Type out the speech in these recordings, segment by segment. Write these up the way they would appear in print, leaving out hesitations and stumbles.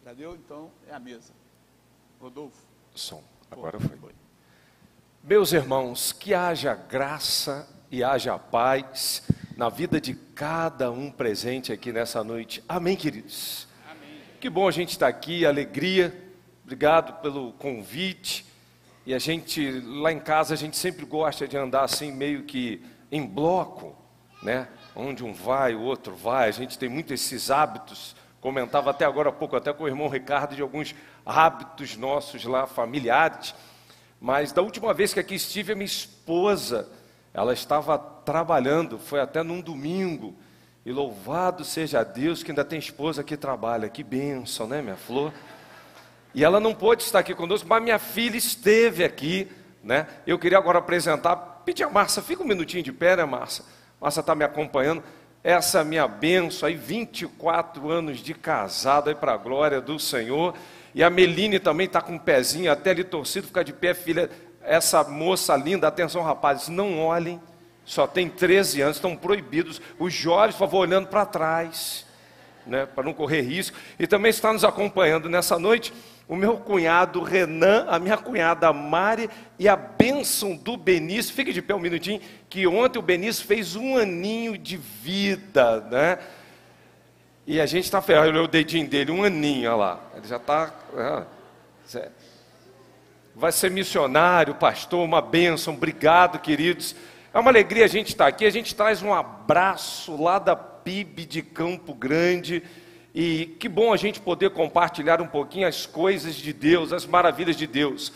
Já deu? Então é a mesa. Rodolfo. Som. Agora foi. Meus irmãos, que haja graça e haja paz na vida de cada um presente aqui nessa noite. Amém, queridos? Amém. Que bom a gente estar aqui, alegria. Obrigado pelo convite. E a gente, lá em casa, a gente sempre gosta de andar assim, meio que em bloco, né? Onde um vai, o outro vai. A gente tem muito esses hábitos. Comentava até agora há pouco, até com o irmão Ricardo, de alguns hábitos nossos lá, familiares. Mas da última vez que aqui estive, a minha esposa, ela estava trabalhando, foi até num domingo. E louvado seja Deus que ainda tem esposa que trabalha. Que bênção, né, minha flor? E ela não pôde estar aqui conosco, mas minha filha esteve aqui, né? Eu queria agora apresentar, pedir a Márcia, fica um minutinho de pé, né, Márcia? Márcia está me acompanhando. Essa é a minha bênção, aí 24 anos de casado, aí para a glória do Senhor. E a Meline também está com um pezinho até ali torcido, fica de pé, filha. Essa moça linda, atenção rapazes, não olhem, só tem 13 anos, estão proibidos. Os jovens, por favor, olhando para trás, né, para não correr risco. E também está nos acompanhando nessa noite o meu cunhado Renan, a minha cunhada Mari e a bênção do Benício. Fique de pé um minutinho, que ontem o Benício fez 1 aninho de vida, né? E a gente está ferrado, olha o dedinho dele, 1 aninho, olha lá. Ele já está... vai ser missionário, pastor, uma bênção, obrigado, queridos. É uma alegria a gente estar aqui, a gente traz um abraço lá da PIB de Campo Grande. E que bom a gente poder compartilhar um pouquinho as coisas de Deus, as maravilhas de Deus.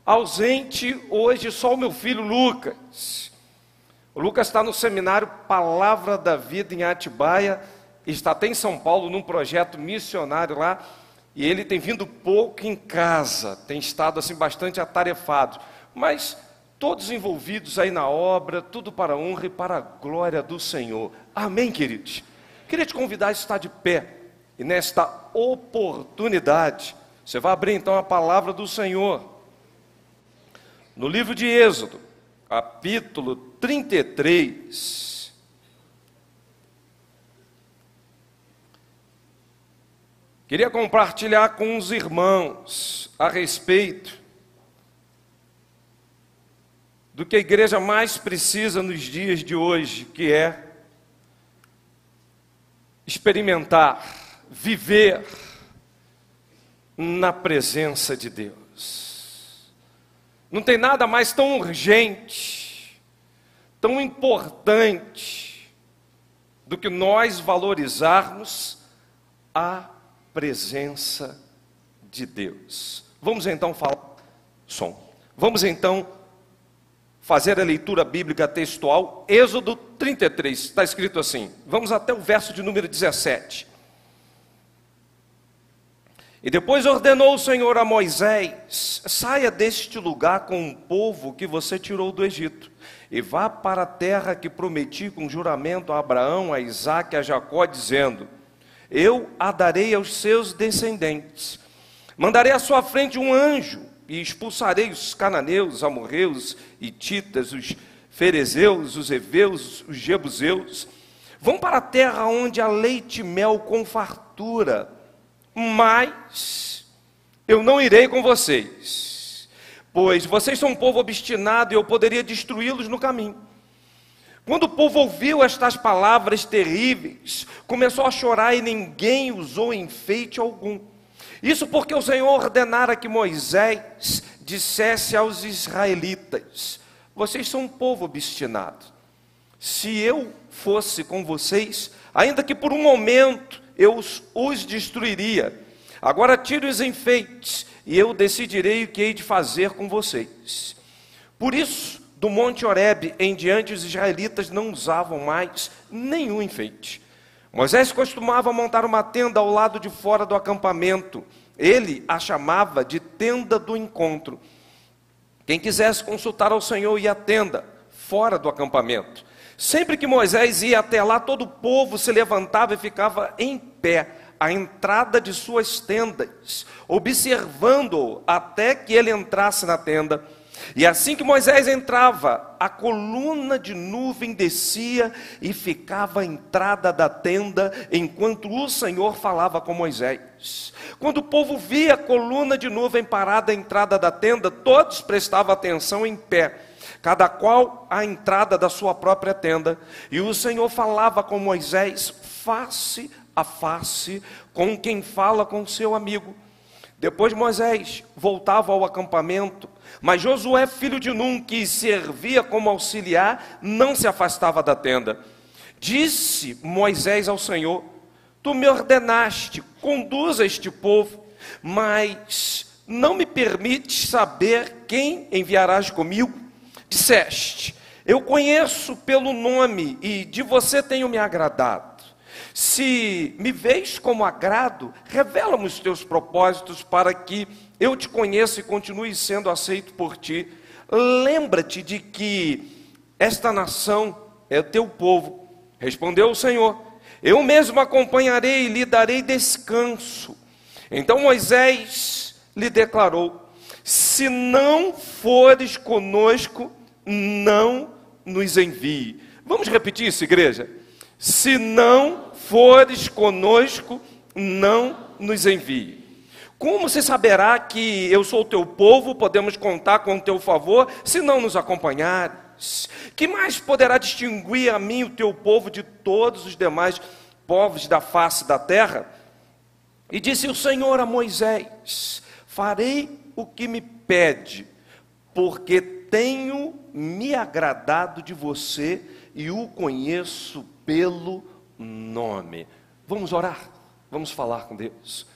Ausente hoje só o meu filho Lucas. O Lucas está no seminário Palavra da Vida em Atibaia, está até em São Paulo num projeto missionário lá, e ele tem vindo pouco em casa, tem estado assim bastante atarefado, mas todos envolvidos aí na obra, tudo para a honra e para a glória do Senhor. Amém, queridos? Queria te convidar a estar de pé. E nesta oportunidade, você vai abrir então a palavra do Senhor. No livro de Êxodo, capítulo 33. Queria compartilhar com os irmãos a respeito do que a igreja mais precisa nos dias de hoje, que é experimentar, viver na presença de Deus. Não tem nada mais tão urgente, tão importante, do que nós valorizarmos a presença de Deus. Vamos então falar, vamos então fazer a leitura bíblica textual, Êxodo 33, está escrito assim, vamos até o verso de número 17. E depois ordenou o Senhor a Moisés: saia deste lugar com o povo que você tirou do Egito, e vá para a terra que prometi com juramento a Abraão, a Isaque e a Jacó, dizendo: eu a darei aos seus descendentes. Mandarei à sua frente um anjo, e expulsarei os cananeus, os amorreus, hititas, os ferezeus, os heveus, os jebuseus. Vão para a terra onde há leite e mel com fartura. Mas eu não irei com vocês, pois vocês são um povo obstinado e eu poderia destruí-los no caminho. Quando o povo ouviu estas palavras terríveis, começou a chorar e ninguém usou enfeite algum. Isso porque o Senhor ordenara que Moisés dissesse aos israelitas: vocês são um povo obstinado. Se eu fosse com vocês, ainda que por um momento, eu os destruiria. Agora tire os enfeites, e eu decidirei o que hei de fazer com vocês. Por isso, do monte Horebe em diante, os israelitas não usavam mais nenhum enfeite. Moisés costumava montar uma tenda ao lado de fora do acampamento. Ele a chamava de tenda do encontro. Quem quisesse consultar ao Senhor ia à tenda, fora do acampamento. Sempre que Moisés ia até lá, todo o povo se levantava e ficava em pé, à entrada de suas tendas, observando-o até que ele entrasse na tenda. E assim que Moisés entrava, a coluna de nuvem descia e ficava à entrada da tenda, enquanto o Senhor falava com Moisés. Quando o povo via a coluna de nuvem parada à entrada da tenda, todos prestavam atenção em pé, cada qual à entrada da sua própria tenda. E o Senhor falava com Moisés face a face, com quem fala com seu amigo. Depois Moisés voltava ao acampamento, mas Josué, filho de Num, que servia como auxiliar, não se afastava da tenda. Disse Moisés ao Senhor: tu me ordenaste, conduza este povo, mas não me permites saber quem enviarás comigo? Disseste: eu conheço pelo nome e de você tenho me agradado. Se me vês como agrado, revela-me os teus propósitos para que eu te conheça e continue sendo aceito por ti. Lembra-te de que esta nação é o teu povo. Respondeu o Senhor: eu mesmo acompanharei e lhe darei descanso. Então Moisés lhe declarou: se não fores conosco, não nos envie. Vamos repetir isso, igreja? Se não fores conosco, não nos envie. Como se saberá que eu sou o teu povo, podemos contar com o teu favor, se não nos acompanhares? Que mais poderá distinguir a mim, o teu povo, de todos os demais povos da face da terra? E disse o Senhor a Moisés: farei o que me pede, porque tenho me agradado de você e o conheço pelo nome. Vamos orar, vamos falar com Deus.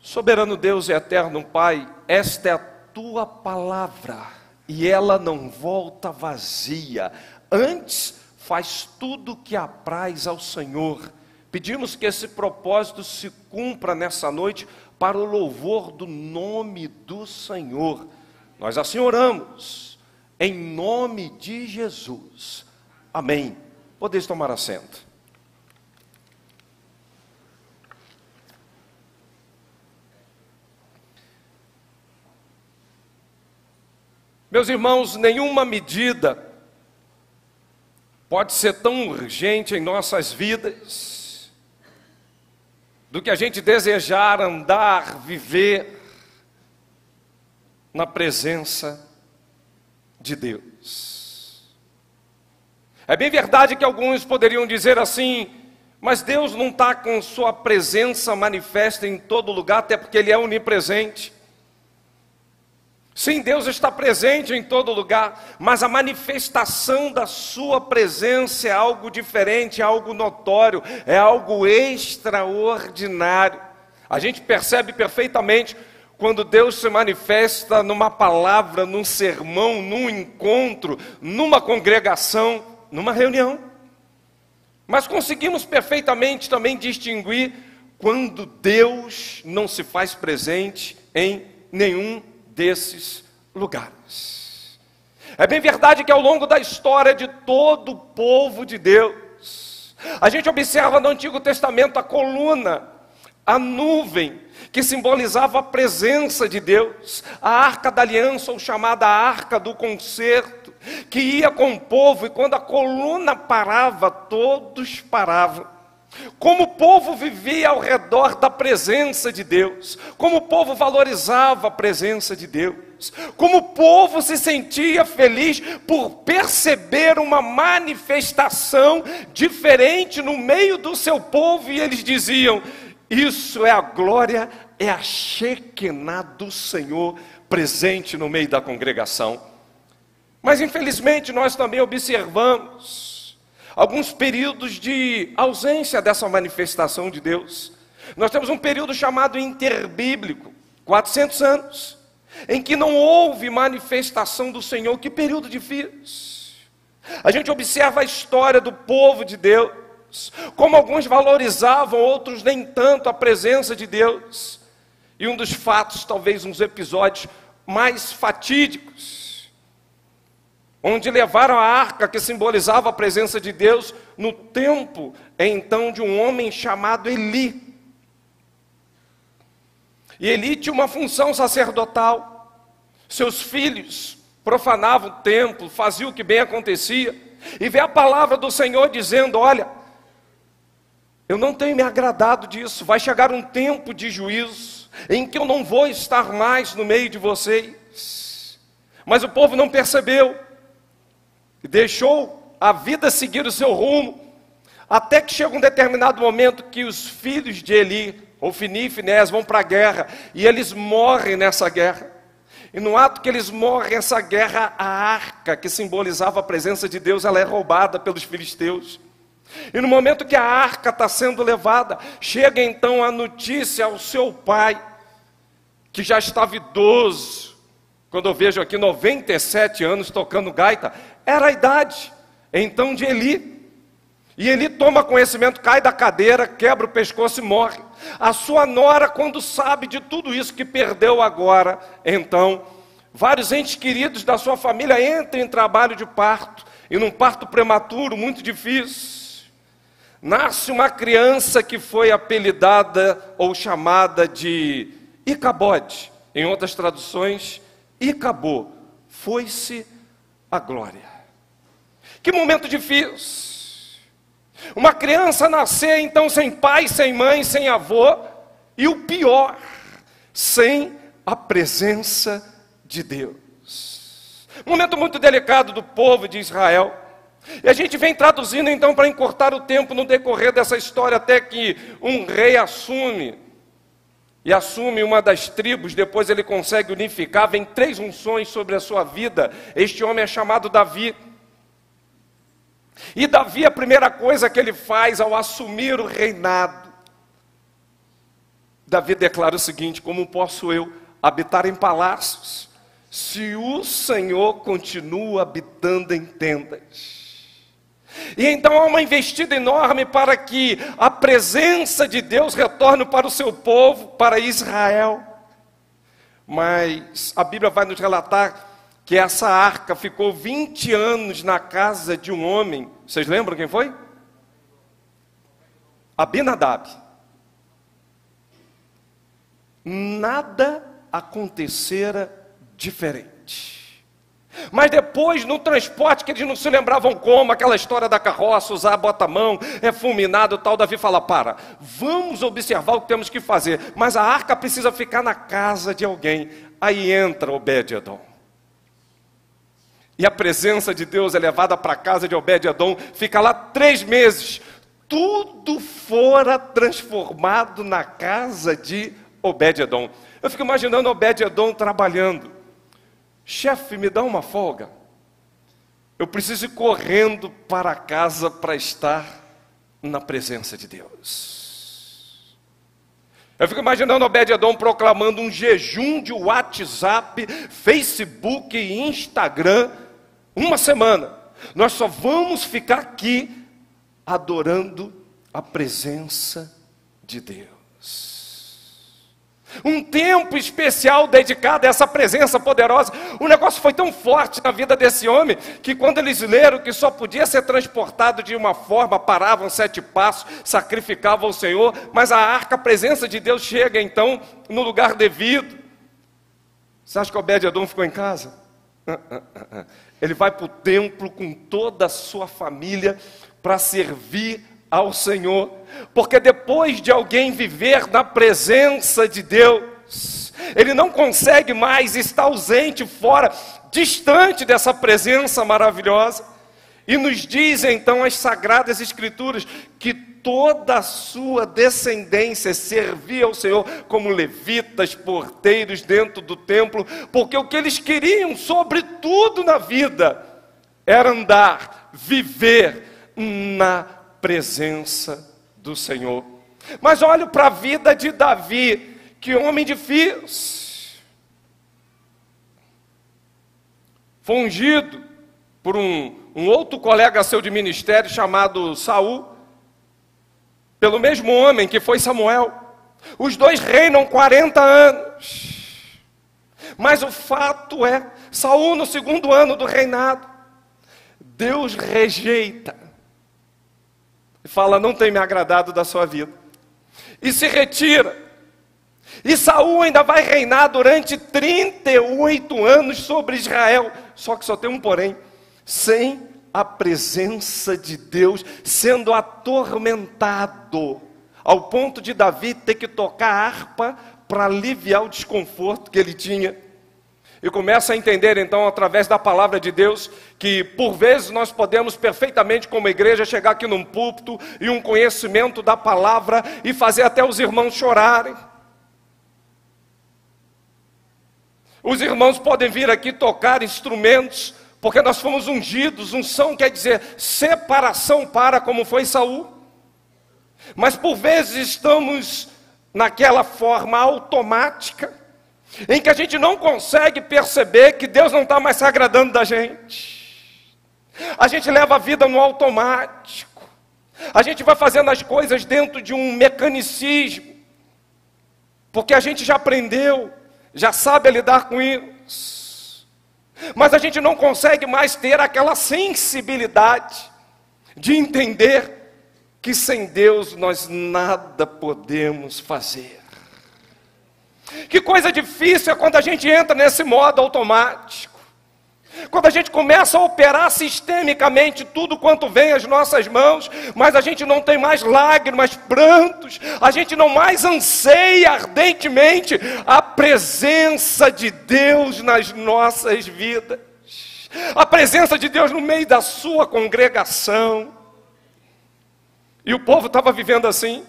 Soberano Deus e eterno Pai, esta é a tua palavra e ela não volta vazia, antes faz tudo o que apraz ao Senhor. Pedimos que esse propósito se cumpra nessa noite para o louvor do nome do Senhor. Nós assim oramos, em nome de Jesus. Amém. Podeis tomar assento. Meus irmãos, nenhuma medida pode ser tão urgente em nossas vidas do que a gente desejar andar, viver na presença de Deus. É bem verdade que alguns poderiam dizer assim: mas Deus não está com sua presença manifesta em todo lugar, até porque Ele é onipresente. Sim, Deus está presente em todo lugar, mas a manifestação da sua presença é algo diferente, é algo notório, é algo extraordinário. A gente percebe perfeitamente quando Deus se manifesta numa palavra, num sermão, num encontro, numa congregação, numa reunião. Mas conseguimos perfeitamente também distinguir quando Deus não se faz presente em nenhum desses lugares. É bem verdade que ao longo da história de todo o povo de Deus, a gente observa no Antigo Testamento a coluna, a nuvem, que simbolizava a presença de Deus, a arca da aliança, ou chamada arca do concerto, que ia com o povo, e quando a coluna parava, todos paravam. Como o povo vivia ao redor da presença de Deus, como o povo valorizava a presença de Deus, como o povo se sentia feliz por perceber uma manifestação diferente no meio do seu povo, e eles diziam: isso é a glória, é a Shekinah do Senhor presente no meio da congregação. Mas infelizmente nós também observamos alguns períodos de ausência dessa manifestação de Deus. Nós temos um período chamado interbíblico, 400 anos, em que não houve manifestação do Senhor. Que período difícil. A gente observa a história do povo de Deus, como alguns valorizavam, outros nem tanto a presença de Deus. E um dos fatos, talvez uns episódios mais fatídicos, onde levaram a arca que simbolizava a presença de Deus no tempo, então, de um homem chamado Eli. E Eli tinha uma função sacerdotal. Seus filhos profanavam o templo, faziam o que bem acontecia, e vê a palavra do Senhor dizendo: olha, eu não tenho me agradado disso, vai chegar um tempo de juízo, em que eu não vou estar mais no meio de vocês. Mas o povo não percebeu, e deixou a vida seguir o seu rumo, até que chega um determinado momento que os filhos de Eli, Ofni e Finéias, vão para a guerra, e eles morrem nessa guerra. E no ato que eles morrem, essa guerra, a arca que simbolizava a presença de Deus, ela é roubada pelos filisteus. E no momento que a arca está sendo levada, chega então a notícia ao seu pai, que já estava idoso. Quando eu vejo aqui 97 anos tocando gaita, era a idade então de Eli. E Eli toma conhecimento, cai da cadeira, quebra o pescoço e morre. A sua nora, quando sabe de tudo isso que perdeu agora, então, vários entes queridos da sua família entram em trabalho de parto, e num parto prematuro, muito difícil, nasce uma criança que foi apelidada ou chamada de Icabode, em outras traduções, Icabô, foi-se a glória. Que momento difícil! Uma criança nascer então sem pai, sem mãe, sem avô, e o pior, sem a presença de Deus. Um momento muito delicado do povo de Israel. E a gente vem traduzindo então para encurtar o tempo no decorrer dessa história, até que um rei assume uma das tribos, depois ele consegue unificar, vem 3 unções sobre a sua vida. Este homem é chamado Davi. E Davi, a primeira coisa que ele faz ao assumir o reinado, Davi declara o seguinte: como posso eu habitar em palácios, se o Senhor continua habitando em tendas? E então há uma investida enorme para que a presença de Deus retorne para o seu povo, para Israel. Mas a Bíblia vai nos relatar que essa arca ficou 20 anos na casa de um homem. Vocês lembram quem foi? Abinadab. Nada acontecera diferente. Mas depois, no transporte, que eles não se lembravam como, aquela história da carroça, usar bota-mão, fulminado e tal, Davi fala: para, vamos observar o que temos que fazer, mas a arca precisa ficar na casa de alguém. Aí entra Obed-edom. E a presença de Deus é levada para a casa de Obed-edom, fica lá 3 meses. Tudo fora transformado na casa de Obed-edom. Eu fico imaginando Obed-edom trabalhando. Chefe, me dá uma folga. Eu preciso ir correndo para casa para estar na presença de Deus. Eu fico imaginando Obed-edom proclamando um jejum de WhatsApp, Facebook e Instagram. 1 semana. Nós só vamos ficar aqui adorando a presença de Deus. Um tempo especial dedicado a essa presença poderosa. O negócio foi tão forte na vida desse homem, que quando eles leram que só podia ser transportado de uma forma, paravam 7 passos, sacrificavam o Senhor, mas a arca, a presença de Deus chega então no lugar devido. Você acha que Obed-edom ficou em casa? Ele vai para o templo com toda a sua família para servir ao Senhor, porque depois de alguém viver na presença de Deus, ele não consegue mais estar ausente, fora, distante dessa presença maravilhosa. E nos diz então as Sagradas Escrituras que toda a sua descendência servia ao Senhor como levitas, porteiros dentro do templo, porque o que eles queriam, sobretudo na vida, era andar, viver na presença do Senhor. Mas olho para a vida de Davi, que homem difícil. Foi ungido por um outro colega seu de ministério chamado Saul, pelo mesmo homem que foi Samuel. Os dois reinam 40 anos. Mas o fato é, Saul no 2º ano do reinado, Deus rejeita. E fala: não tem me agradado da sua vida. E se retira. E Saul ainda vai reinar durante 38 anos sobre Israel. Só que só tem um porém: sem a presença de Deus, sendo atormentado, ao ponto de Davi ter que tocar harpa para aliviar o desconforto que ele tinha. E começa a entender então, através da palavra de Deus, que por vezes nós podemos perfeitamente como igreja chegar aqui num púlpito e um conhecimento da palavra e fazer até os irmãos chorarem. Os irmãos podem vir aqui tocar instrumentos, porque nós fomos ungidos. Unção quer dizer separação para, como foi Saul. Mas por vezes estamos naquela forma automática, em que a gente não consegue perceber que Deus não está mais se agradando da gente. A gente leva a vida no automático. A gente vai fazendo as coisas dentro de um mecanicismo, porque a gente já aprendeu, já sabe lidar com isso. Mas a gente não consegue mais ter aquela sensibilidade de entender que sem Deus nós nada podemos fazer. Que coisa difícil é quando a gente entra nesse modo automático. Quando a gente começa a operar sistemicamente tudo quanto vem às nossas mãos, mas a gente não tem mais lágrimas, prantos, a gente não mais anseia ardentemente a presença de Deus nas nossas vidas, a presença de Deus no meio da sua congregação. E o povo estava vivendo assim.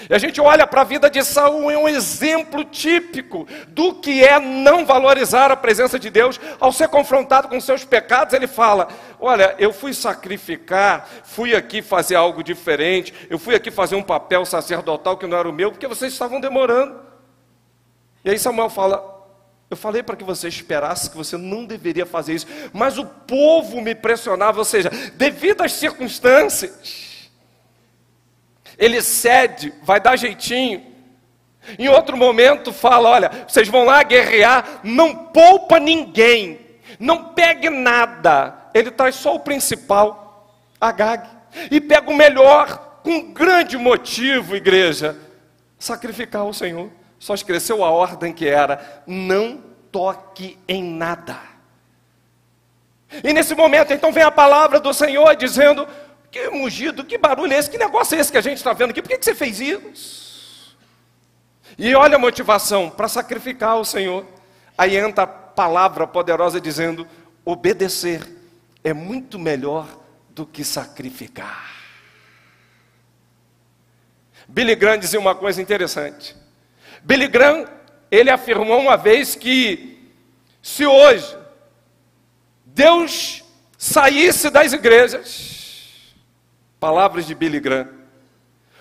E a gente olha para a vida de Saul, é um exemplo típico do que é não valorizar a presença de Deus. Ao ser confrontado com seus pecados, ele fala: olha, eu fui sacrificar, fui aqui fazer algo diferente, eu fui aqui fazer um papel sacerdotal que não era o meu, porque vocês estavam demorando. E aí Samuel fala: eu falei para que você esperasse, que você não deveria fazer isso, mas o povo me pressionava. Ou seja, devido às circunstâncias, ele cede, vai dar jeitinho. Em outro momento fala: olha, vocês vão lá guerrear, não poupa ninguém, não pegue nada. Ele traz só o principal, Agag, e pega o melhor, com grande motivo, igreja: sacrificar ao Senhor. Só esqueceu a ordem que era: não toque em nada. E nesse momento então vem a palavra do Senhor dizendo: que mugido, que barulho é esse? Que negócio é esse que a gente está vendo aqui? Por que você fez isso? E olha a motivação: para sacrificar ao Senhor. Aí entra a palavra poderosa dizendo: obedecer é muito melhor do que sacrificar. Billy Graham dizia uma coisa interessante. Billy Graham, ele afirmou uma vez que se hoje Deus saísse das igrejas, palavras de Billy Graham,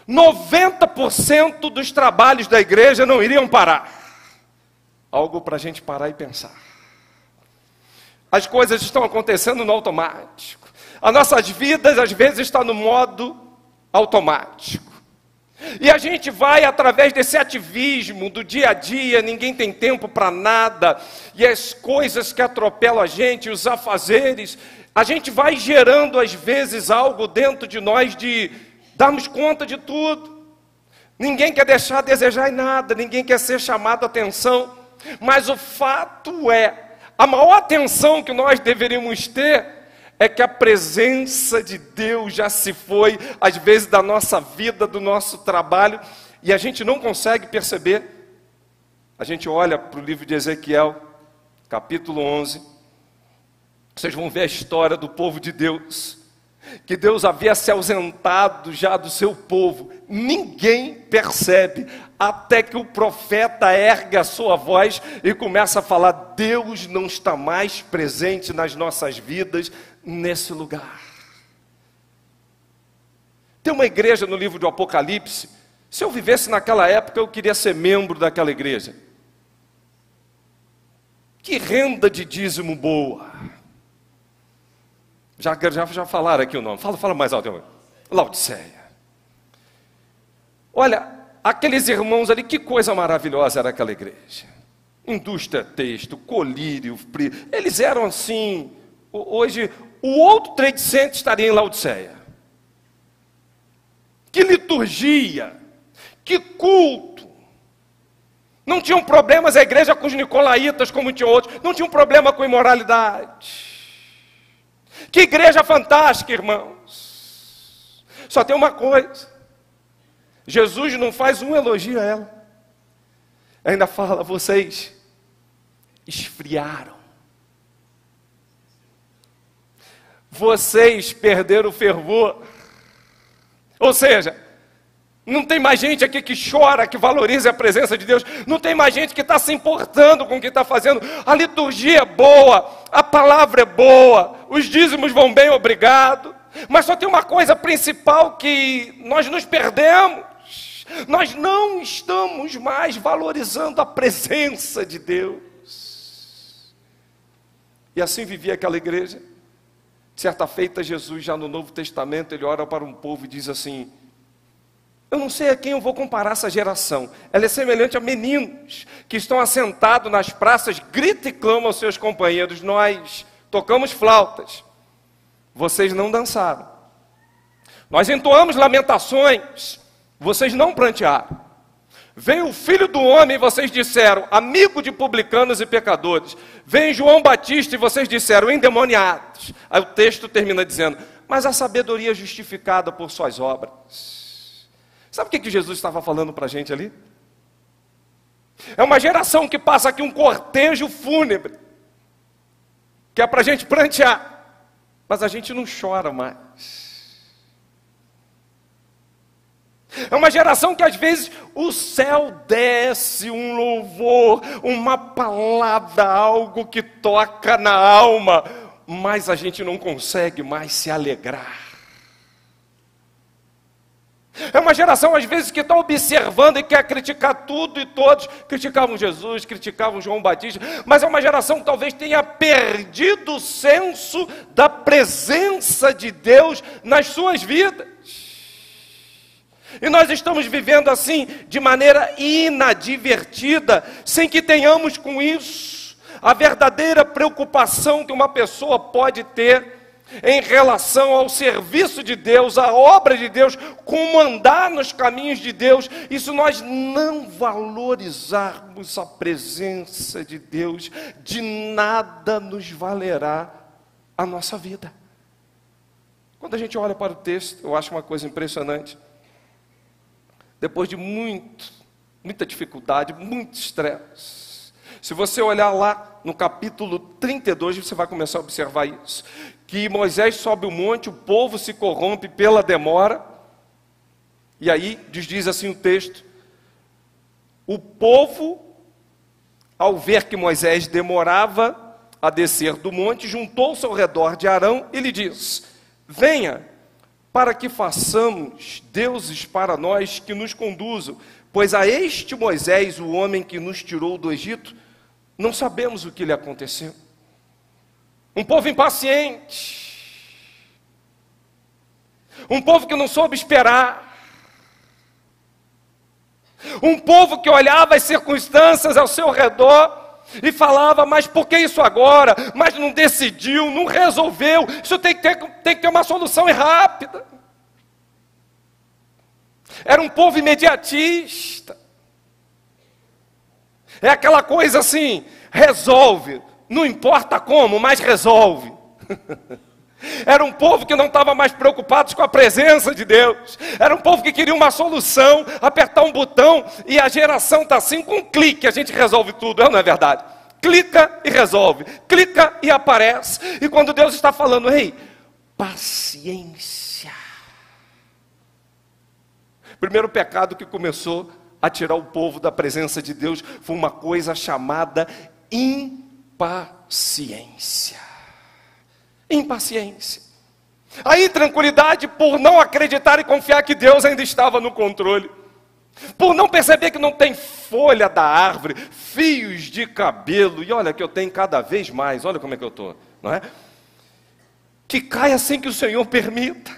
90% dos trabalhos da igreja não iriam parar. Algo para a gente parar e pensar. As coisas estão acontecendo no automático. As nossas vidas às vezes estão no modo automático. E a gente vai através desse ativismo do dia a dia, ninguém tem tempo para nada, e as coisas que atropelam a gente, os afazeres, a gente vai gerando às vezes algo dentro de nós de darmos conta de tudo. Ninguém quer deixar a desejar em nada, ninguém quer ser chamado a atenção, mas o fato é, a maior atenção que nós deveríamos ter é que a presença de Deus já se foi, às vezes, da nossa vida, do nosso trabalho, e a gente não consegue perceber. A gente olha para o livro de Ezequiel, capítulo 11, vocês vão ver a história do povo de Deus, que Deus havia se ausentado já do seu povo, ninguém percebe, até que o profeta ergue a sua voz e começa a falar: Deus não está mais presente nas nossas vidas, nesse lugar. Tem uma igreja no livro do Apocalipse, se eu vivesse naquela época eu queria ser membro daquela igreja. Que renda de dízimo boa. Já falaram aqui o nome, fala mais alto. Laodiceia. Olha, aqueles irmãos ali, que coisa maravilhosa era aquela igreja. Indústria têxtil, colírio, eles eram assim. Hoje o outro Trade Center estaria em Laodiceia. Que liturgia, que culto, Não tinham problemas a igreja com os nicolaítas, como tinham outros. Não tinham problema com imoralidade. Que igreja fantástica, irmãos. Só tem uma coisa. Jesus não faz um elogio a ela. Ainda fala, vocês esfriaram. Vocês perderam o fervor. Ou seja, não tem mais gente aqui que chora, que valoriza a presença de Deus. Não tem mais gente que está se importando com o que está fazendo. A liturgia é boa, a palavra é boa, os dízimos vão bem, obrigado. Mas só tem uma coisa principal que nós nos perdemos. Nós não estamos mais valorizando a presença de Deus. E assim vivia aquela igreja. Certa feita, Jesus, já no Novo Testamento, ele ora para um povo e diz assim: eu não sei a quem eu vou comparar essa geração. Ela é semelhante a meninos que estão assentados nas praças, gritam e clamam aos seus companheiros. Nós tocamos flautas, vocês não dançaram. Nós entoamos lamentações, vocês não prantearam. Veio o Filho do Homem e vocês disseram, amigo de publicanos e pecadores. Vem João Batista e vocês disseram, endemoniados. Aí o texto termina dizendo, mas a sabedoria é justificada por suas obras. Sabe o que Jesus estava falando para a gente ali? É uma geração que passa aqui um cortejo fúnebre, que é para a gente prantear, mas a gente não chora mais. É uma geração que às vezes o céu desce um louvor, uma palavra, algo que toca na alma, mas a gente não consegue mais se alegrar. É uma geração às vezes que está observando e quer criticar tudo e todos. Criticavam Jesus, criticavam João Batista, mas é uma geração que talvez tenha perdido o senso da presença de Deus nas suas vidas. E nós estamos vivendo assim, de maneira inadvertida, sem que tenhamos com isso a verdadeira preocupação que uma pessoa pode ter em relação ao serviço de Deus, à obra de Deus, como andar nos caminhos de Deus. E se nós não valorizarmos a presença de Deus, de nada nos valerá a nossa vida. Quando a gente olha para o texto, eu acho uma coisa impressionante. Depois de muita dificuldade, muito estresse. Se você olhar lá no capítulo 32, você vai começar a observar isso. Que Moisés sobe o monte, o povo se corrompe pela demora. E aí, diz assim o texto. O povo, ao ver que Moisés demorava a descer do monte, juntou-se ao redor de Arão e lhe disse, venha, para que façamos deuses para nós que nos conduzam, pois a este Moisés, o homem que nos tirou do Egito, não sabemos o que lhe aconteceu. Um povo impaciente, um povo que não soube esperar, um povo que olhava as circunstâncias ao seu redor e falava, mas por que isso agora? Mas não decidiu, não resolveu, isso tem que ter uma solução rápida. Era um povo imediatista. É aquela coisa assim, resolve, não importa como, mas resolve. Era um povo que não estava mais preocupado com a presença de Deus. Era um povo que queria uma solução, apertar um botão, e a geração está assim, com um clique a gente resolve tudo, não é verdade? Clica e resolve, clica e aparece. E quando Deus está falando, ei, paciência. Primeiro pecado que começou a tirar o povo da presença de Deus foi uma coisa chamada impaciência. Impaciência. A intranquilidade por não acreditar e confiar que Deus ainda estava no controle. Por não perceber que não tem folha da árvore, fios de cabelo, e olha que eu tenho cada vez mais, olha como é que eu estou, não é? Que caia sem que o Senhor permita.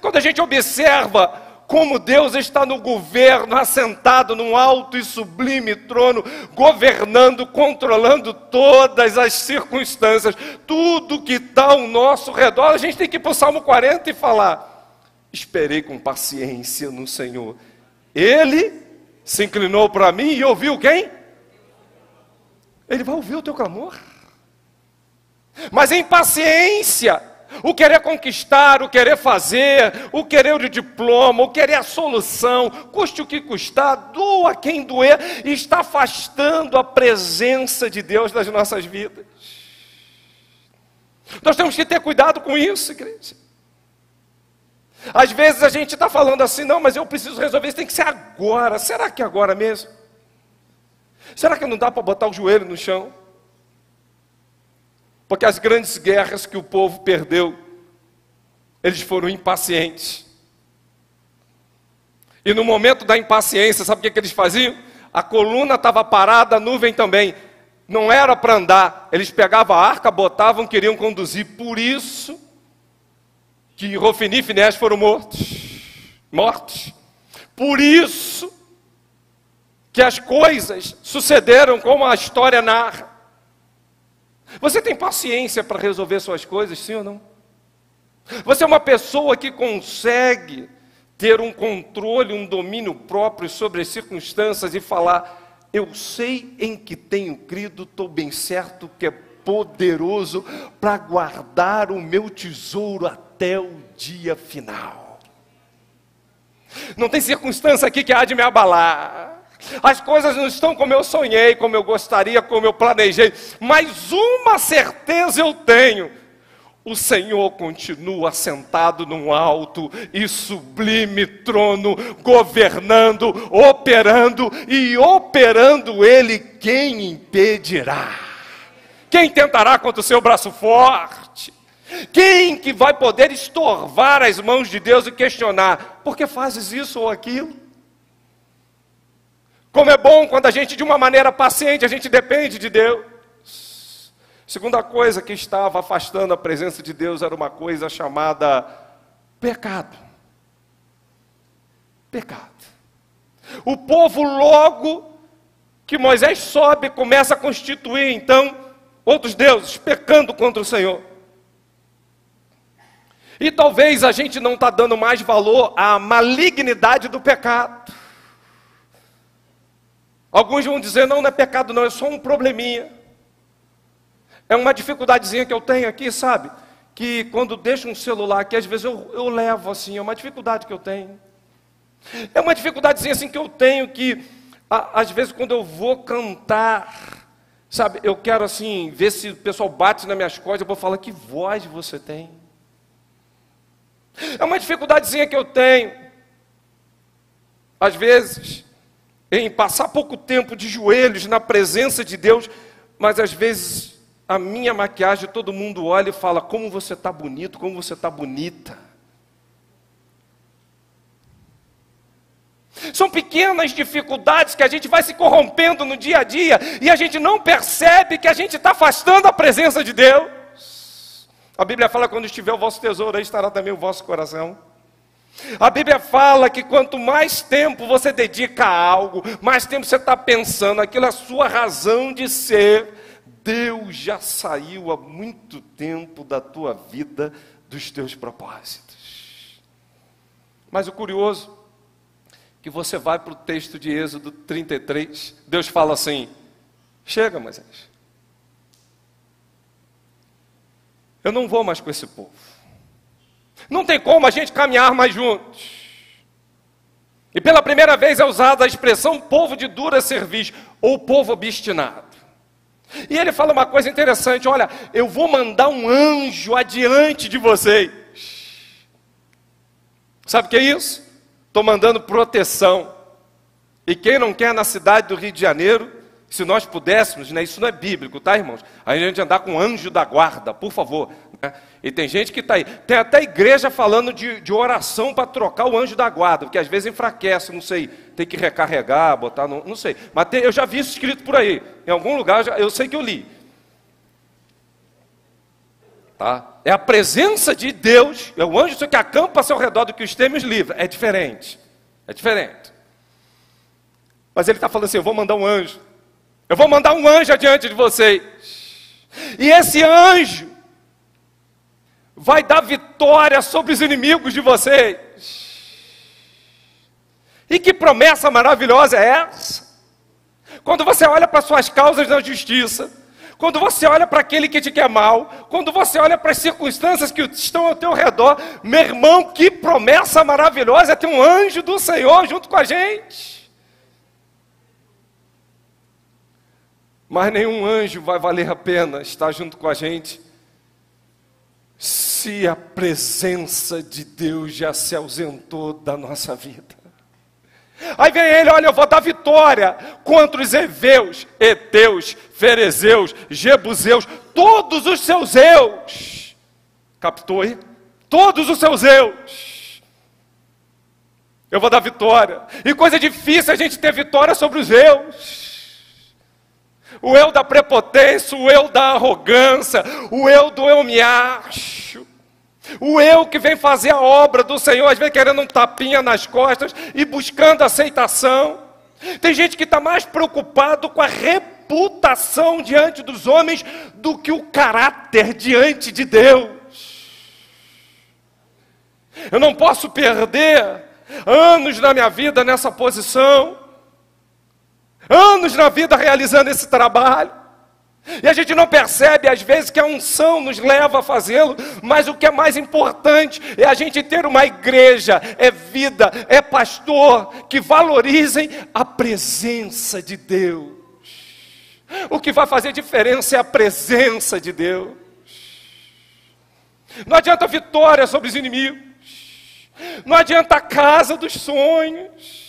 Quando a gente observa como Deus está no governo, assentado num alto e sublime trono, governando, controlando todas as circunstâncias, tudo que está ao nosso redor, a gente tem que ir para o Salmo 40 e falar, esperei com paciência no Senhor. Ele se inclinou para mim e ouviu quem? Ele vai ouvir o teu clamor. Mas a impaciência, o querer conquistar, o querer fazer, o querer o diploma, o querer a solução, custe o que custar, doa quem doer, está afastando a presença de Deus das nossas vidas. Nós temos que ter cuidado com isso, igreja. Às vezes a gente está falando assim, não, mas eu preciso resolver isso, tem que ser agora. Será que é agora mesmo? Será que não dá para botar o joelho no chão? Porque as grandes guerras que o povo perdeu, eles foram impacientes. E no momento da impaciência, sabe o que eles faziam? A coluna estava parada, a nuvem também. Não era para andar. Eles pegavam a arca, botavam, queriam conduzir. Por isso que Hofni e Finéias foram mortos. Por isso que as coisas sucederam como a história narra. Você tem paciência para resolver suas coisas, sim ou não? Você é uma pessoa que consegue ter um controle, um domínio próprio sobre as circunstâncias e falar, eu sei em que tenho crido, estou bem certo que é poderoso para guardar o meu tesouro até o dia final. Não tem circunstância aqui que há de me abalar. As coisas não estão como eu sonhei, como eu gostaria, como eu planejei. Mas uma certeza eu tenho. O Senhor continua sentado num alto e sublime trono, governando, operando e operando Ele, quem impedirá? Quem tentará contra o seu braço forte? Quem que vai poder estorvar as mãos de Deus e questionar, por que fazes isso ou aquilo? Como é bom quando a gente, de uma maneira paciente, a gente depende de Deus. Segunda coisa que estava afastando a presença de Deus era uma coisa chamada pecado. Pecado. O povo, logo que Moisés sobe, começa a constituir, então, outros deuses, pecando contra o Senhor. E talvez a gente não está dando mais valor à malignidade do pecado. Alguns vão dizer, não é pecado não, é só um probleminha. É uma dificuldadezinha que eu tenho aqui, sabe? Que quando deixo um celular aqui, às vezes eu levo assim, é uma dificuldade que eu tenho. É uma dificuldadezinha assim que eu tenho que, às vezes quando eu vou cantar, sabe? Eu quero assim, ver se o pessoal bate nas minhas costas, eu vou falar, que voz você tem? É uma dificuldadezinha que eu tenho, às vezes, em passar pouco tempo de joelhos na presença de Deus, mas às vezes a minha maquiagem, todo mundo olha e fala, como você está bonito, como você está bonita. São pequenas dificuldades que a gente vai se corrompendo no dia a dia, e a gente não percebe que a gente está afastando a presença de Deus. A Bíblia fala, quando estiver o vosso tesouro, aí estará também o vosso coração. A Bíblia fala que quanto mais tempo você dedica a algo, mais tempo você está pensando, aquilo é a sua razão de ser, Deus já saiu há muito tempo da tua vida, dos teus propósitos. Mas o curioso, que você vai para o texto de Êxodo 33, Deus fala assim, chega Moisés, eu não vou mais com esse povo. Não tem como a gente caminhar mais juntos. E pela primeira vez é usada a expressão povo de dura cerviz, ou povo obstinado. E ele fala uma coisa interessante, olha, eu vou mandar um anjo adiante de vocês. Sabe o que é isso? Estou mandando proteção. E quem não quer na cidade do Rio de Janeiro, se nós pudéssemos, né, isso não é bíblico, tá, irmãos? A gente andar com anjo da guarda, por favor. Né? E tem gente que está aí. Tem até igreja falando de oração para trocar o anjo da guarda, porque às vezes enfraquece, não sei. Tem que recarregar, botar, não sei. Mas eu já vi isso escrito por aí. Em algum lugar, eu sei que eu li. Tá? É a presença de Deus, é o anjo que acampa ao seu redor do que os teme e os livra. É diferente. É diferente. Mas ele está falando assim, eu vou mandar um anjo. Eu vou mandar um anjo adiante de vocês. E esse anjo vai dar vitória sobre os inimigos de vocês. E que promessa maravilhosa é essa? Quando você olha para suas causas na justiça, quando você olha para aquele que te quer mal, quando você olha para as circunstâncias que estão ao teu redor, meu irmão, que promessa maravilhosa é ter um anjo do Senhor junto com a gente. Mas nenhum anjo vai valer a pena estar junto com a gente se a presença de Deus já se ausentou da nossa vida. Aí vem ele, olha, eu vou dar vitória contra os heveus, heteus, ferezeus, jebuseus, todos os seus eus. Captou aí? Todos os seus eus. Eu vou dar vitória. E coisa difícil a gente ter vitória sobre os eus. O eu da prepotência, o eu da arrogância, o eu do eu me acho. O eu que vem fazer a obra do Senhor, às vezes querendo um tapinha nas costas e buscando aceitação. Tem gente que está mais preocupado com a reputação diante dos homens do que o caráter diante de Deus. Eu não posso perder anos na minha vida nessa posição, anos na vida realizando esse trabalho. E a gente não percebe, às vezes, que a unção nos leva a fazê-lo, mas o que é mais importante é a gente ter uma igreja, é vida, é pastor, que valorizem a presença de Deus. O que vai fazer diferença é a presença de Deus. Não adianta vitória sobre os inimigos, não adianta a casa dos sonhos.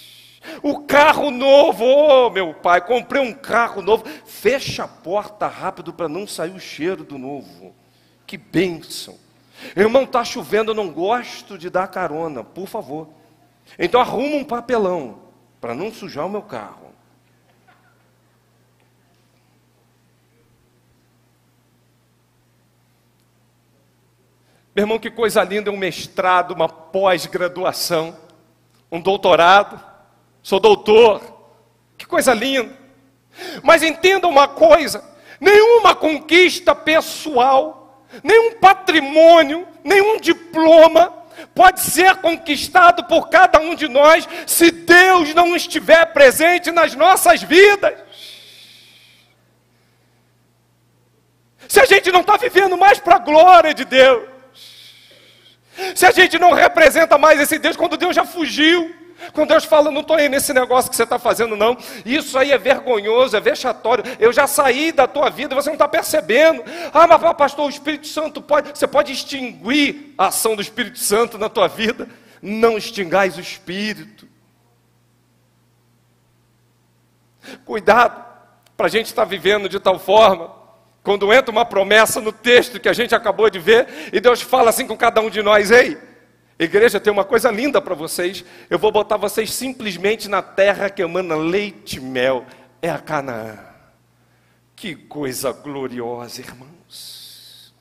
O carro novo, oh meu pai, comprei um carro novo, fecha a porta rápido para não sair o cheiro do novo. Que bênção. Irmão, está chovendo, eu não gosto de dar carona, por favor. Então arruma um papelão, para não sujar o meu carro. Meu irmão, que coisa linda é um mestrado, uma pós-graduação, um doutorado. Sou doutor, que coisa linda. Mas entenda uma coisa, nenhuma conquista pessoal, nenhum patrimônio, nenhum diploma pode ser conquistado por cada um de nós se Deus não estiver presente nas nossas vidas. Se a gente não está vivendo mais para a glória de Deus, se a gente não representa mais esse Deus, quando Deus já fugiu, quando Deus fala, não estou aí nesse negócio que você está fazendo não, isso aí é vergonhoso, é vexatório, eu já saí da tua vida, você não está percebendo. Ah, mas pastor, o Espírito Santo você pode extinguir a ação do Espírito Santo na tua vida, não extingais o Espírito. Cuidado, para a gente estar vivendo de tal forma, quando entra uma promessa no texto que a gente acabou de ver, e Deus fala assim com cada um de nós, ei, igreja, tem uma coisa linda para vocês, eu vou botar vocês simplesmente na terra que emana leite e mel, é a Canaã. Que coisa gloriosa, irmãos.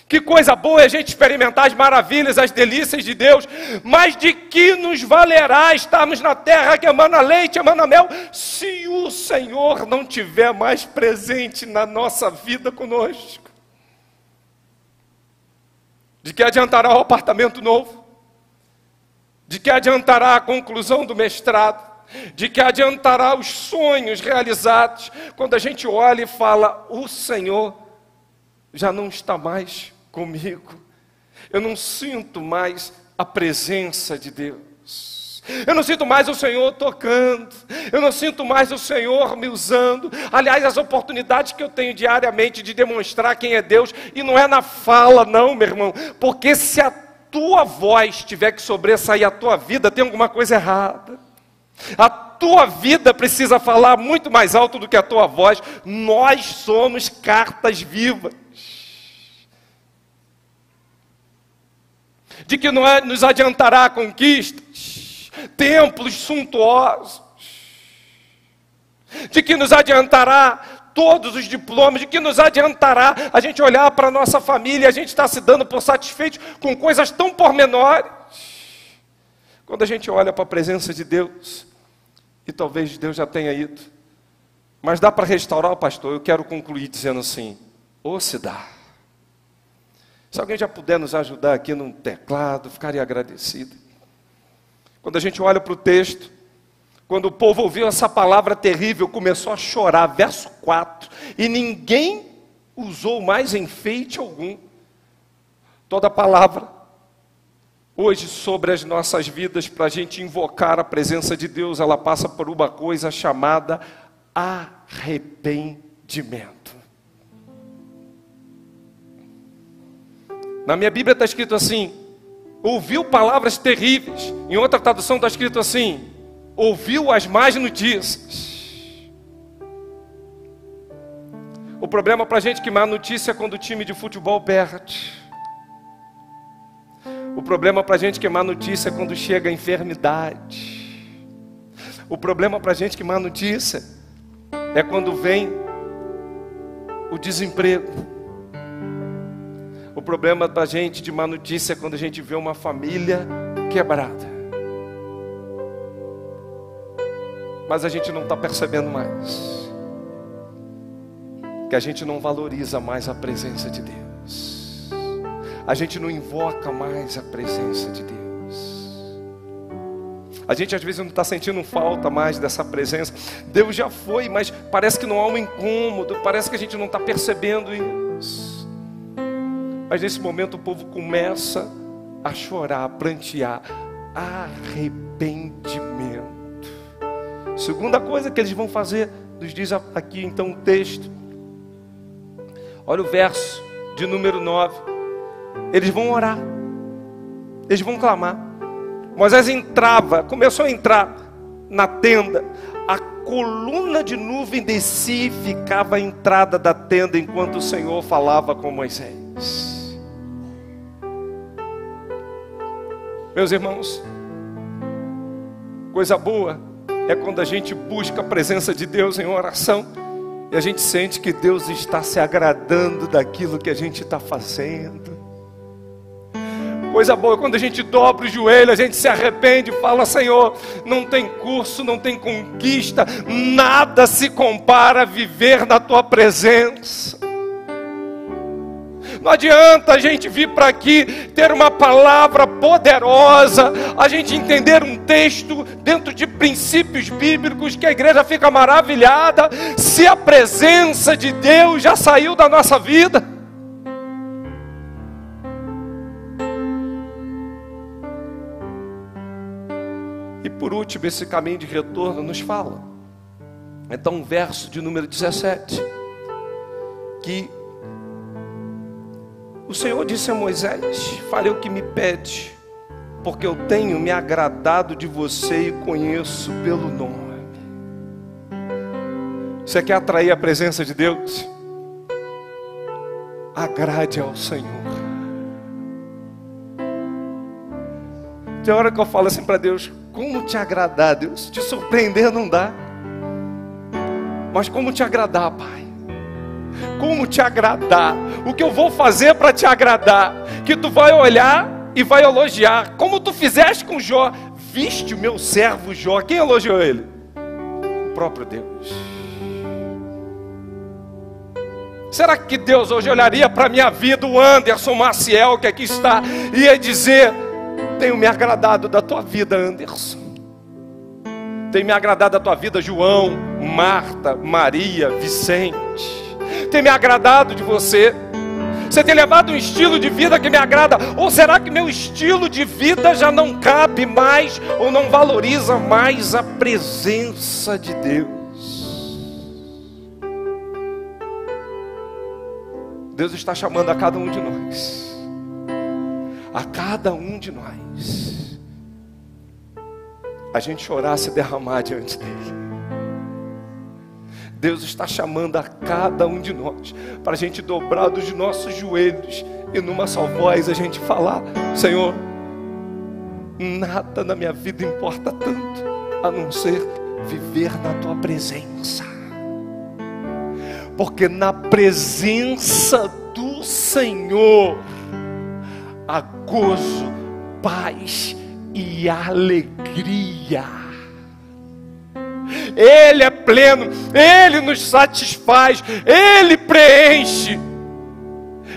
Que coisa boa é a gente experimentar as maravilhas, as delícias de Deus, mas de que nos valerá estarmos na terra que emana leite e emana mel, se o Senhor não estiver mais presente na nossa vida conosco? De que adiantará o apartamento novo? De que adiantará a conclusão do mestrado? De que adiantará os sonhos realizados? Quando a gente olha e fala, o Senhor já não está mais comigo. Eu não sinto mais a presença de Deus. Eu não sinto mais o Senhor tocando. Eu não sinto mais o Senhor me usando. Aliás, as oportunidades que eu tenho diariamente de demonstrar quem é Deus, e não é na fala não, meu irmão, porque se a tua voz tiver que sobressair a tua vida, tem alguma coisa errada. A tua vida precisa falar muito mais alto do que a tua voz. Nós somos cartas vivas. De que não nos adiantará conquistas, templos suntuosos, de que nos adiantará todos os diplomas, de que nos adiantará a gente olhar para a nossa família, a gente está se dando por satisfeito com coisas tão pormenores. Quando a gente olha para a presença de Deus, e talvez Deus já tenha ido, mas dá para restaurar o pastor. Eu quero concluir dizendo assim, se dá. Se alguém já puder nos ajudar aqui no teclado, ficaria agradecido. Quando a gente olha para o texto, Quando o povo ouviu essa palavra terrível, começou a chorar. Verso 4. E ninguém usou mais enfeite algum. Toda palavra hoje sobre as nossas vidas, para a gente invocar a presença de Deus, ela passa por uma coisa chamada arrependimento. Na minha Bíblia está escrito assim: ouviu palavras terríveis. Em outra tradução está escrito assim: ouviu as más notícias. O problema para a gente que má notícia é quando o time de futebol perde. O problema para a gente que má notícia é quando chega a enfermidade. O problema para a gente que má notícia é quando vem o desemprego. O problema para a gente de má notícia é quando a gente vê uma família quebrada. Mas a gente não está percebendo mais que a gente não valoriza mais a presença de Deus. A gente não invoca mais a presença de Deus. A gente às vezes não está sentindo falta mais dessa presença. Deus já foi, mas parece que não há um incômodo. Parece que a gente não está percebendo isso. Mas nesse momento o povo começa a chorar, a prantear. Arrependimento. Segunda coisa que eles vão fazer, nos diz aqui então o texto. Olha o verso de número 9. Eles vão orar. Eles vão clamar. Moisés começou a entrar na tenda. A coluna de nuvem descia e ficava à entrada da tenda enquanto o Senhor falava com Moisés. Meus irmãos, coisa boa é quando a gente busca a presença de Deus em oração e a gente sente que Deus está se agradando daquilo que a gente está fazendo. Coisa boa é quando a gente dobra o joelho, a gente se arrepende e fala: Senhor, não tem curso, não tem conquista, nada se compara a viver na Tua presença. Não adianta a gente vir para aqui, ter uma palavra poderosa, a gente entender um texto dentro de princípios bíblicos, que a igreja fica maravilhada, se a presença de Deus já saiu da nossa vida. E por último, esse caminho de retorno nos fala. Então, um verso de número 17, que o Senhor disse a Moisés: farei o que me pede, porque eu tenho me agradado de você e conheço pelo nome. Você quer atrair a presença de Deus? Agrade ao Senhor. Tem hora que eu falo assim para Deus: como te agradar, Deus? Te surpreender não dá. Mas como te agradar, Pai? Como te agradar? O que eu vou fazer para te agradar? Que tu vai olhar e vai elogiar, como tu fizeste com Jó. Viste o meu servo Jó. Quem elogiou ele? O próprio Deus. Será que Deus hoje olharia para a minha vida, o Anderson Maciel, que aqui está, e ia dizer: tenho me agradado da tua vida, Anderson. Tenho me agradado da tua vida, João, Marta, Maria, Vicente. Tenho me agradado de você. Você tem levado um estilo de vida que me agrada? Ou será que meu estilo de vida já não cabe mais, ou não valoriza mais a presença de Deus? Deus está chamando a cada um de nós. A cada um de nós, a gente chorar, se derramar diante dele. Deus está chamando a cada um de nós para a gente dobrar dos nossos joelhos e numa só voz a gente falar: Senhor, nada na minha vida importa tanto a não ser viver na tua presença, porque na presença do Senhor há gozo, paz e alegria. Ele é pleno, Ele nos satisfaz, Ele preenche,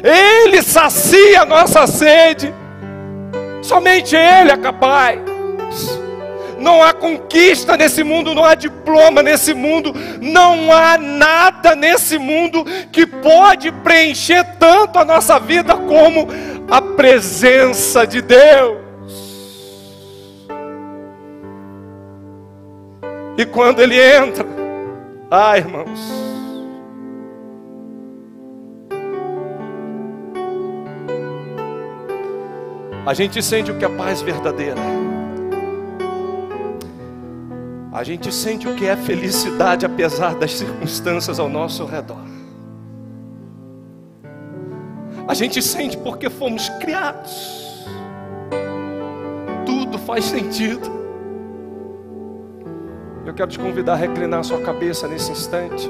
Ele sacia a nossa sede. Somente Ele é capaz. Não há conquista nesse mundo, não há diploma nesse mundo, não há nada nesse mundo que pode preencher tanto a nossa vida como a presença de Deus. E quando Ele entra, irmãos, a gente sente o que é paz verdadeira. A gente sente o que é felicidade apesar das circunstâncias ao nosso redor. A gente sente porque fomos criados. Tudo faz sentido. Eu quero te convidar a reclinar a sua cabeça nesse instante.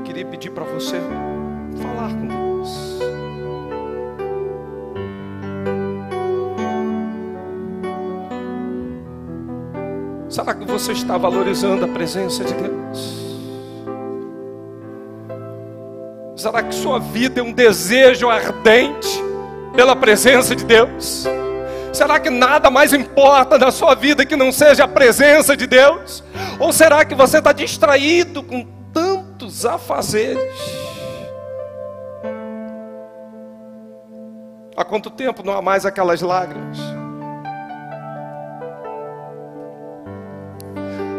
Queria pedir para você falar com Deus. Será que você está valorizando a presença de Deus? Será que sua vida é um desejo ardente pela presença de Deus? Será que nada mais importa na sua vida que não seja a presença de Deus? Ou será que você está distraído com tantos afazeres? Há quanto tempo não há mais aquelas lágrimas?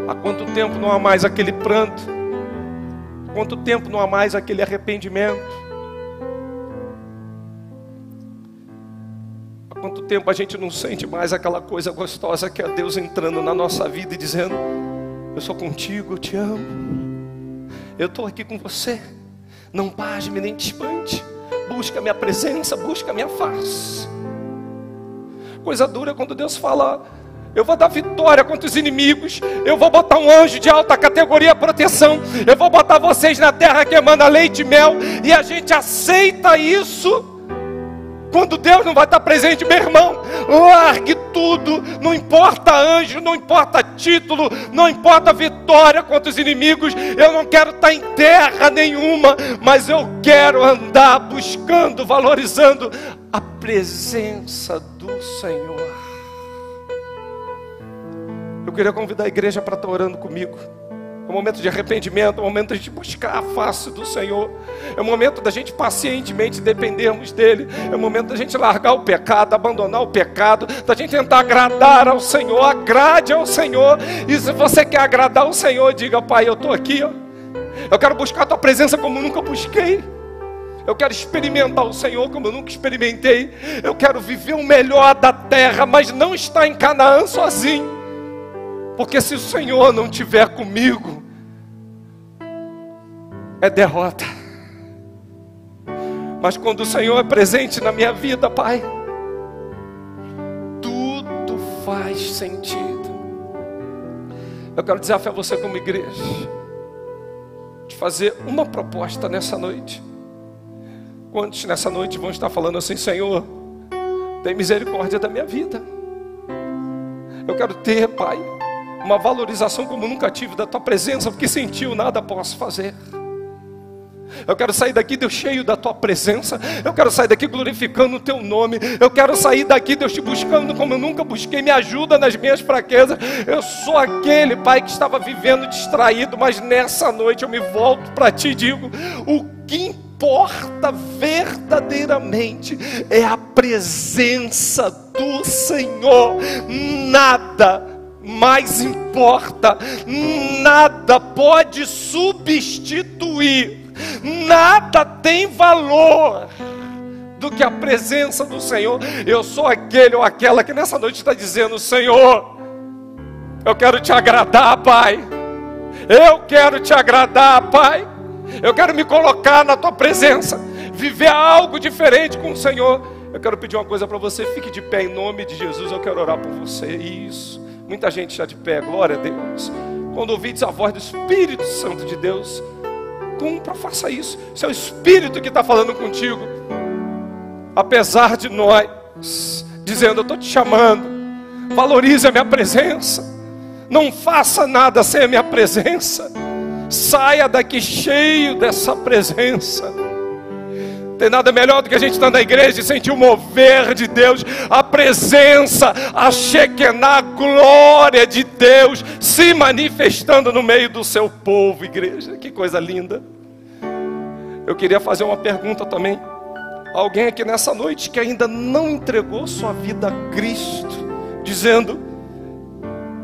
Há quanto tempo não há mais aquele pranto? Há quanto tempo não há mais aquele arrependimento? Há quanto tempo a gente não sente mais aquela coisa gostosa que é Deus entrando na nossa vida e dizendo: eu sou contigo, eu te amo, eu estou aqui com você, não pasme nem te espante, busca a minha presença, busca a minha face. Coisa dura é quando Deus fala: eu vou dar vitória contra os inimigos, eu vou botar um anjo de alta categoria proteção, eu vou botar vocês na terra que emana leite e mel, e a gente aceita isso. Quando Deus não vai estar presente, meu irmão, largue tudo, não importa anjo, não importa título, não importa vitória contra os inimigos. Eu não quero estar em terra nenhuma, mas eu quero andar buscando, valorizando a presença do Senhor. Eu queria convidar a igreja para estar orando comigo. É um momento de arrependimento, é um momento de buscar a face do Senhor. É um momento da gente pacientemente dependermos dEle. É um momento da gente largar o pecado, abandonar o pecado, da gente tentar agradar ao Senhor. Agrade ao Senhor. E se você quer agradar ao Senhor, diga: Pai, eu estou aqui, ó. Eu quero buscar a Tua presença como nunca busquei. Eu quero experimentar o Senhor como eu nunca experimentei. Eu quero viver o melhor da terra, mas não estar em Canaã sozinho. Porque se o Senhor não estiver comigo, é derrota. Mas quando o Senhor é presente na minha vida, Pai, tudo faz sentido. Eu quero desafiar você como igreja de fazer uma proposta nessa noite. Quantos nessa noite vão estar falando assim: Senhor, tem misericórdia da minha vida. Eu quero ter, Pai, uma valorização como nunca tive da Tua presença, porque sem Ti eu nada posso fazer. Eu quero sair daqui, Deus, cheio da Tua presença. Eu quero sair daqui glorificando o Teu nome. Eu quero sair daqui, Deus, Te buscando como eu nunca busquei. Me ajuda nas minhas fraquezas. Eu sou aquele, Pai, que estava vivendo distraído, mas nessa noite eu me volto para Ti e digo: o que importa verdadeiramente é a presença do Senhor. Nada mais importa, nada pode substituir, nada tem valor do que a presença do Senhor. Eu sou aquele ou aquela que nessa noite está dizendo: Senhor, eu quero Te agradar, Pai. Eu quero Te agradar, Pai. Eu quero me colocar na Tua presença, viver algo diferente com o Senhor. Eu quero pedir uma coisa para você: fique de pé em nome de Jesus. Eu quero orar por você. Isso. Muita gente está de pé, glória a Deus. Quando ouvides a voz do Espírito Santo de Deus, cumpra, faça isso. Se é o Espírito que está falando contigo, apesar de nós dizendo: eu estou te chamando, valorize a minha presença, não faça nada sem a minha presença, saia daqui cheio dessa presença. Tem nada melhor do que a gente estar na igreja e sentir o mover de Deus, a presença, a Shekinah, a glória de Deus se manifestando no meio do seu povo, igreja. Que coisa linda. Eu queria fazer uma pergunta também. Alguém aqui nessa noite que ainda não entregou sua vida a Cristo, dizendo: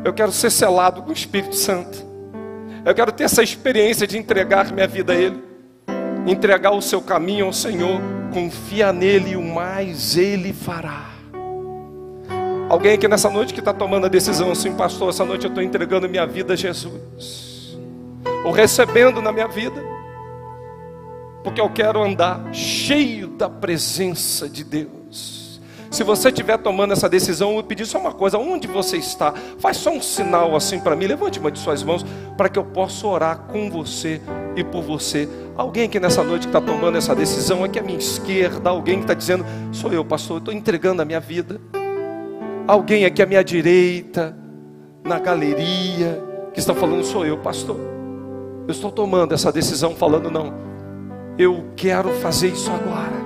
eu quero ser selado com o Espírito Santo, eu quero ter essa experiência de entregar minha vida a Ele, entregar o seu caminho ao Senhor, confia nele e o mais Ele fará. Alguém aqui nessa noite que está tomando a decisão assim: pastor, essa noite eu estou entregando minha vida a Jesus, ou recebendo na minha vida, porque eu quero andar cheio da presença de Deus. Se você estiver tomando essa decisão, eu vou pedir só uma coisa: onde você está, faz só um sinal assim para mim, levante uma de suas mãos, para que eu possa orar com você e por você. Alguém aqui nessa noite que está tomando essa decisão, aqui à minha esquerda, alguém que está dizendo: sou eu, pastor, eu estou entregando a minha vida. Alguém aqui à minha direita, na galeria, que está falando: sou eu, pastor, eu estou tomando essa decisão, falando: não, eu quero fazer isso agora.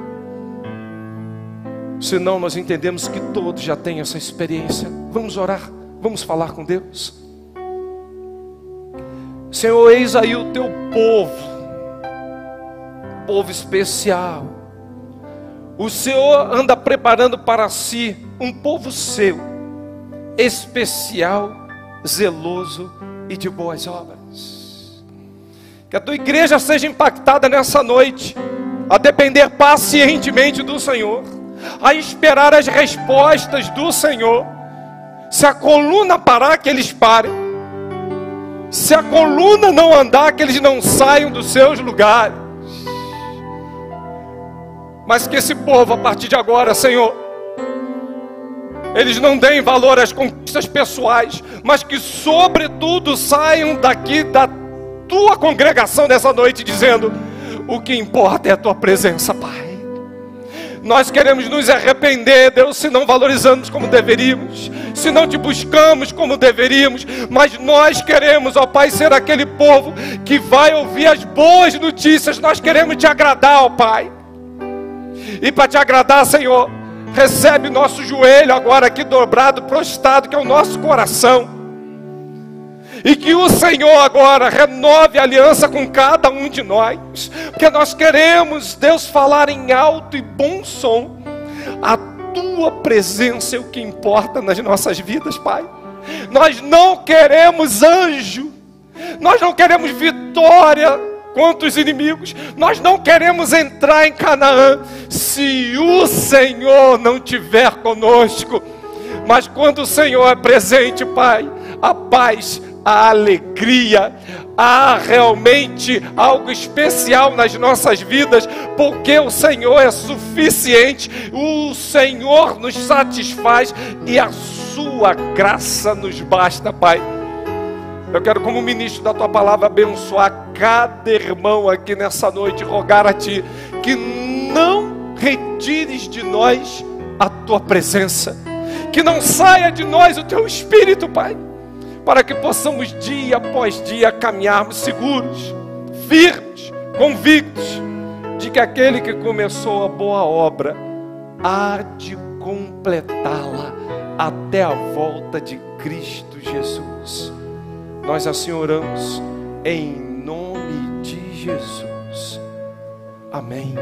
Senão nós entendemos que todos já têm essa experiência. Vamos orar, vamos falar com Deus. Senhor, eis aí o teu povo, povo especial. O Senhor anda preparando para si um povo seu, especial, zeloso e de boas obras. Que a tua igreja seja impactada nessa noite, a depender pacientemente do Senhor, a esperar as respostas do Senhor. Se a coluna parar, que eles parem. Se a coluna não andar, que eles não saiam dos seus lugares. Mas que esse povo, a partir de agora, Senhor, eles não deem valor às conquistas pessoais, mas que sobretudo saiam daqui da tua congregação nessa noite dizendo: o que importa é a tua presença, Pai. Nós queremos nos arrepender, Deus, se não valorizamos como deveríamos, se não te buscamos como deveríamos, mas nós queremos, ó Pai, ser aquele povo que vai ouvir as boas notícias. Nós queremos te agradar, ó Pai. E para te agradar, Senhor, recebe o nosso joelho agora aqui dobrado, prostrado, que é o nosso coração. E que o Senhor agora renove a aliança com cada um de nós, porque nós queremos, Deus, falar em alto e bom som: a tua presença é o que importa nas nossas vidas, Pai. Nós não queremos anjo, nós não queremos vitória contra os inimigos, nós não queremos entrar em Canaã se o Senhor não estiver conosco. Mas quando o Senhor é presente, Pai, a paz, a alegria, há realmente algo especial nas nossas vidas, porque o Senhor é suficiente, o Senhor nos satisfaz e a sua graça nos basta, Pai. Eu quero, como ministro da tua palavra, abençoar cada irmão aqui nessa noite, rogar a ti que não retires de nós a tua presença, que não saia de nós o teu Espírito, Pai, para que possamos dia após dia caminharmos seguros, firmes, convictos de que aquele que começou a boa obra há de completá-la até a volta de Cristo Jesus. Nós assim oramos em nome de Jesus. Amém.